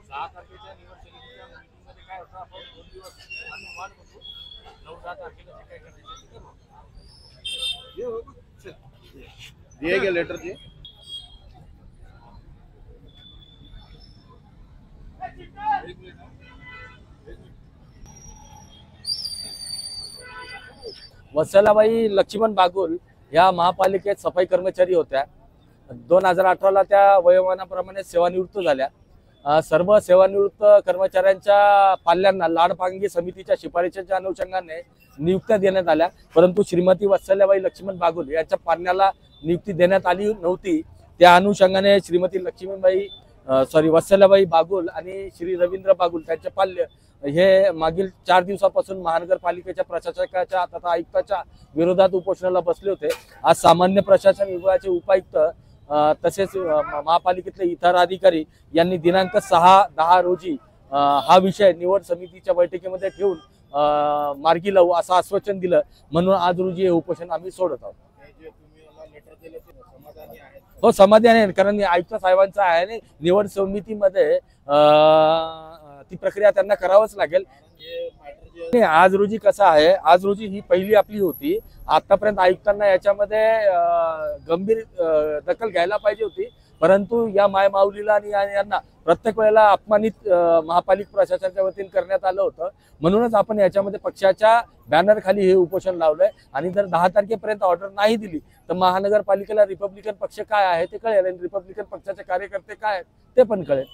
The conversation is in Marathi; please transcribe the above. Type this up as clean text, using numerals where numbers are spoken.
6 तारखेच्या निवड समितीच्या मीटिंगमध्ये काय होतं, आपण 2 दिवस आम्ही वाट बघू. 9-10 तारखेला जे काय करायचं ते करू. दिए गए लेटर दिए। एक मिनिट हा. वत्सलाबाई लक्ष्मण बागुल या महापालिकेत सफाई कर्मचारी होत्या. 2018ला त्या वयोमानाप्रमाणे सेवानिवृत्त झाल्या. सर्व सेवानिवृत्त कर्मचाऱ्यांच्या पाल्यांना लाडपांगी समितीच्या शिफारशीच्या अनुषंगाने नियुक्त्या देण्यात आल्या, परंतु श्रीमती वत्सलाबाई लक्ष्मण बागुल यांच्या पाल्याला नियुक्ती देण्यात आली नव्हती. त्या अनुषंगाने श्रीमती वत्सलाबाई बागुल आणि श्री रवींद्र बागुल त्यांचे पाल्य हे मागील 4 दिवसापासून महानगरपालिकेच्या प्रशासकाच्या तथा आयुक्ताच्या विरोधात उपोषणाला बसले होते. आज सामान्य प्रशासन विभागाचे उपायुक्त तसेच महापालिकेतले इतर अधिकारी यांनी दिनांक 6-10 रोजी हा विषय निवड समितीच्या बैठकीमध्ये ठेवून मार्गी लावू असं आश्वासन दिलं, म्हणून आज रोजी हे उपोषण आम्ही सोडत आहोत. जे तुम्ही मला लेटर दिले ते समाधानी आहेत. हो, समाधानी आहे, कारण आयुक्त साहेबांचा आहे आणि निवड समितीमध्ये ती प्रक्रिया त्यांना करावंच लागेल. जे मॅटर जे नाही, आज रोजी कसं आहे, आज रोजी ही पहिली आपली होती. आतापर्यंत आयुक्तांना याच्यामध्ये गंभीर दखल घ्यायला पाहिजे होती, परंतु या मायमाऊलीला आणि यांना प्रत्येक वेळेला अपमानित महापालिका प्रशासनाच्या वतीने करण्यात आलं होतं. म्हणूनच आपण याच्यामध्ये पक्षाच्या बॅनर खाली हे उपोषण लावलंय आणि जर 10 तारखेपर्यंत ऑर्डर नाही दिली तर महानगरपालिकेला रिपब्लिकन पक्ष काय आहे ते कळेल आणि रिपब्लिकन पक्षाचे कार्यकर्ते काय आहेत ते पण कळेल.